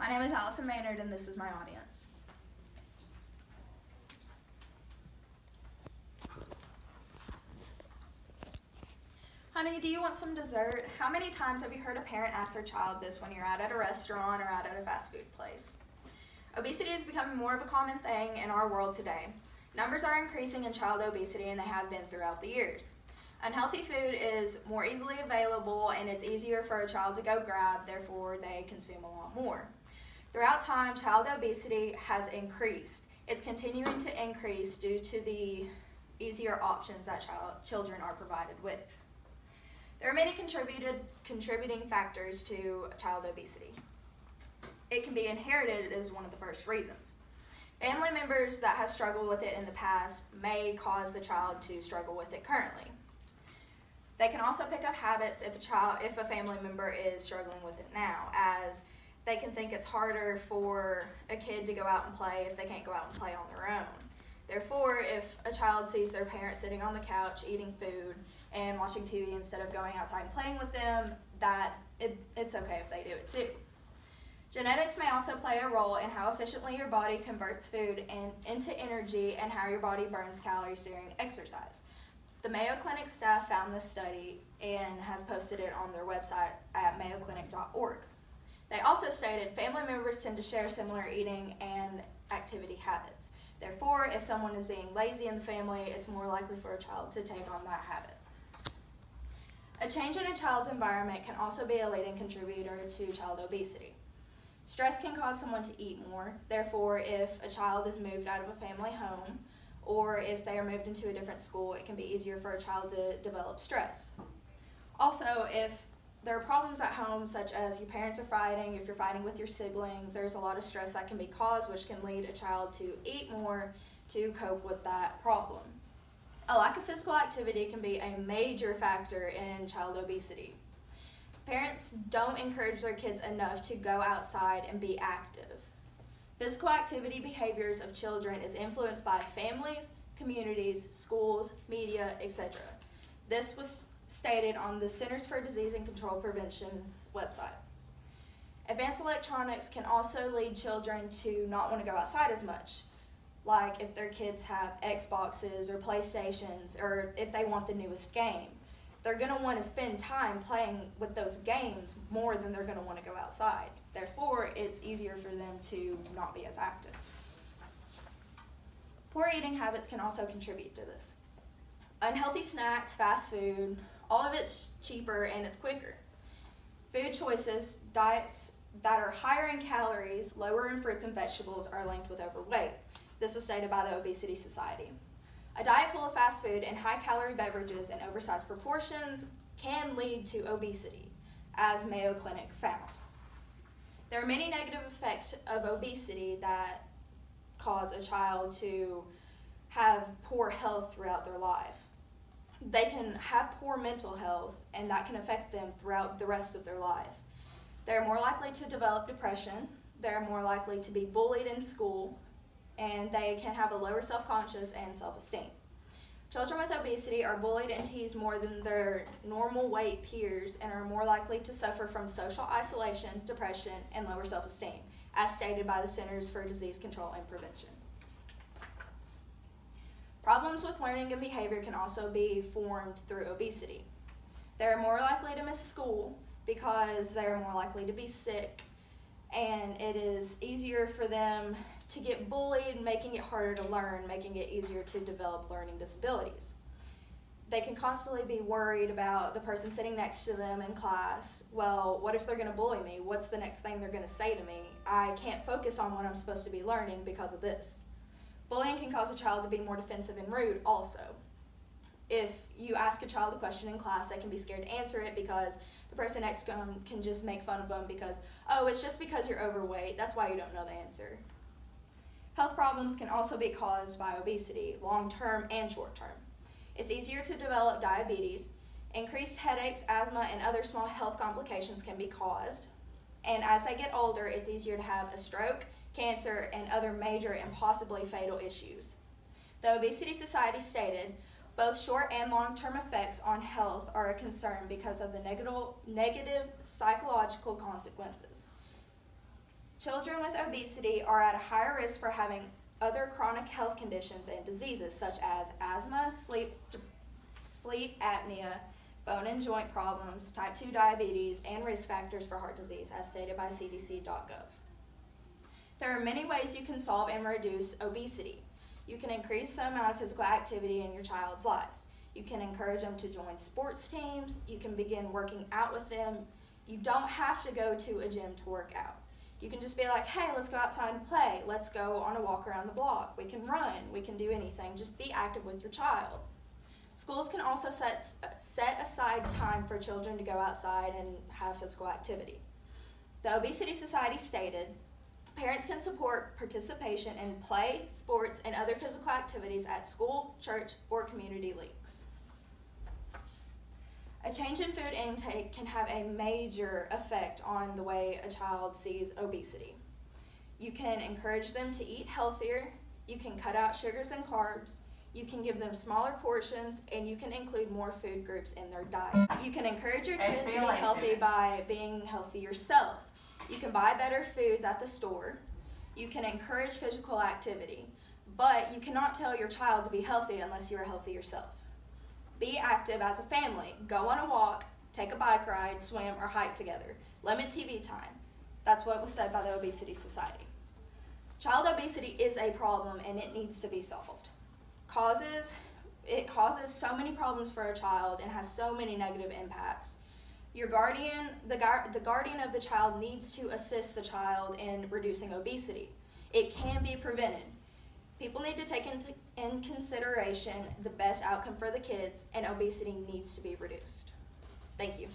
My name is Allison Maynard, and this is my audience. Honey, do you want some dessert? How many times have you heard a parent ask their child this when you're out at a restaurant or out at a fast food place? Obesity is becoming more of a common thing in our world today. Numbers are increasing in child obesity, and they have been throughout the years. Unhealthy food is more easily available, and it's easier for a child to go grab, therefore they consume a lot more. Throughout time, child obesity has increased. It's continuing to increase due to the easier options that children are provided with. There are many contributing factors to child obesity. It can be inherited as one of the first reasons. Family members that have struggled with it in the past may cause the child to struggle with it currently. They can also pick up habits if a family member is struggling with it now, as they can think it's harder for a kid to go out and play if they can't go out and play on their own. Therefore, if a child sees their parent sitting on the couch eating food and watching TV instead of going outside and playing with them, it's okay if they do it too. Genetics may also play a role in how efficiently your body converts food into energy and how your body burns calories during exercise. The Mayo Clinic staff found this study and has posted it on their website at mayoclinic.org. They also stated family members tend to share similar eating and activity habits. Therefore, if someone is being lazy in the family, it's more likely for a child to take on that habit. A change in a child's environment can also be a leading contributor to child obesity. Stress can cause someone to eat more. Therefore, if a child is moved out of a family home, or if they are moved into a different school, it can be easier for a child to develop stress. Also, if there are problems at home, such as your parents are fighting, if you're fighting with your siblings, there's a lot of stress that can be caused, which can lead a child to eat more to cope with that problem. A lack of physical activity can be a major factor in child obesity. Parents don't encourage their kids enough to go outside and be active. Physical activity behaviors of children is influenced by families, communities, schools, media, etc. This was stated on the Centers for Disease and Control Prevention website. Advanced electronics can also lead children to not want to go outside as much, like if their kids have Xboxes or PlayStations, or if they want the newest game. They're going to want to spend time playing with those games more than they're going to want to go outside. Therefore, it's easier for them to not be as active. Poor eating habits can also contribute to this. Unhealthy snacks, fast food, all of it's cheaper and it's quicker. Food choices, diets that are higher in calories, lower in fruits and vegetables are linked with overweight. This was stated by the Obesity Society. A diet full of fast food and high-calorie beverages in oversized proportions can lead to obesity, as Mayo Clinic found. There are many negative effects of obesity that cause a child to have poor health throughout their life. They can have poor mental health, and that can affect them throughout the rest of their life. They're more likely to develop depression, they're more likely to be bullied in school, and they can have a lower self-conscious and self-esteem. Children with obesity are bullied and teased more than their normal weight peers and are more likely to suffer from social isolation, depression, and lower self-esteem, as stated by the Centers for Disease Control and Prevention. Problems with learning and behavior can also be formed through obesity. They're more likely to miss school because they're more likely to be sick, and it is easier for them to get bullied, making it harder to learn, making it easier to develop learning disabilities. They can constantly be worried about the person sitting next to them in class. Well, what if they're going to bully me? What's the next thing they're going to say to me? I can't focus on what I'm supposed to be learning because of this. Bullying can cause a child to be more defensive and rude also. If you ask a child a question in class, they can be scared to answer it because the person next to them can just make fun of them because, oh, it's just because you're overweight, that's why you don't know the answer. Health problems can also be caused by obesity, long-term and short-term. It's easier to develop diabetes. Increased headaches, asthma, and other small health complications can be caused. And as they get older, it's easier to have a stroke, cancer, and other major and possibly fatal issues. The Obesity Society stated, both short and long-term effects on health are a concern because of the negative psychological consequences. Children with obesity are at a higher risk for having other chronic health conditions and diseases such as asthma, sleep apnea, bone and joint problems, type 2 diabetes, and risk factors for heart disease, as stated by cdc.gov. There are many ways you can solve and reduce obesity. You can increase the amount of physical activity in your child's life. You can encourage them to join sports teams. You can begin working out with them. You don't have to go to a gym to work out. You can just be like, hey, let's go outside and play. Let's go on a walk around the block. We can run. We can do anything. Just be active with your child. Schools can also set aside time for children to go outside and have physical activity. The Obesity Society stated, parents can support participation in play, sports, and other physical activities at school, church, or community leagues. A change in food intake can have a major effect on the way a child sees obesity. You can encourage them to eat healthier, you can cut out sugars and carbs, you can give them smaller portions, and you can include more food groups in their diet. You can encourage your kid to be healthy by being healthy yourself. You can buy better foods at the store. You can encourage physical activity, but you cannot tell your child to be healthy unless you are healthy yourself. Be active as a family. Go on a walk, take a bike ride, swim, or hike together. Limit TV time. That's what was said by the Obesity Society. Child obesity is a problem and it needs to be solved. It causes so many problems for a child and has so many negative impacts. Your guardian, the guardian of the child needs to assist the child in reducing obesity. It can be prevented. People need to take in consideration the best outcome for the kids, and obesity needs to be reduced. Thank you.